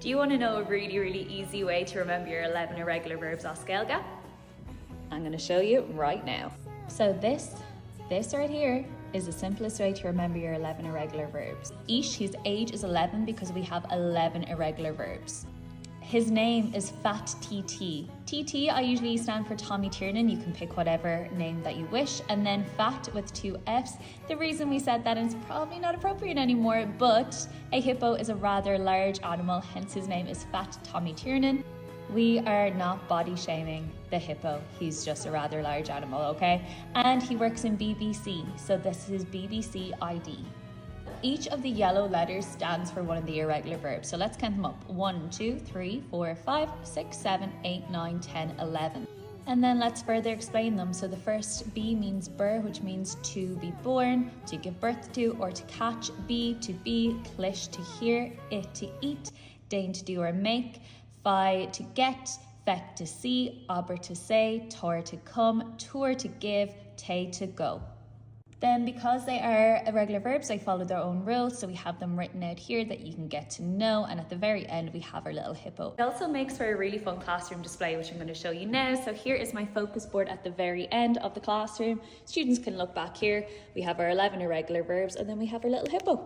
Do you want to know a really easy way to remember your 11 irregular verbs á Scailga? I'm going to show you right now. So this right here is the simplest way to remember your 11 irregular verbs. Ish, his age is 11 because we have 11 irregular verbs. His name is Fat TT. TT, I usually stand for Tommy Tiernan. You can pick whatever name that you wish. And then Fat with 2 Fs. The reason we said that is probably not appropriate anymore, but a hippo is a rather large animal, hence his name is Fat Tommy Tiernan. We are not body shaming the hippo. He's just a rather large animal, okay? And he works in BBC, so this is BBC ID. Each of the yellow letters stands for one of the irregular verbs. So let's count them up. 1, 2, 3, 4, 5, 6, 7, 8, 9, 10, 11. And then let's further explain them. So the first B means bur, which means to be born, to give birth to, or to catch. B, to be, clish, to hear, it, to eat, dain, to do or make, fi, to get, fec, to see, aber, to say, tor, to come, tour, to give, te, to go. Then because they are irregular verbs, they follow their own rules. So we have them written out here that you can get to know. And at the very end, we have our little hippo. It also makes for a really fun classroom display, which I'm going to show you now. So here is my focus board at the very end of the classroom. Students can look back here. We have our 11 irregular verbs and then we have our little hippo.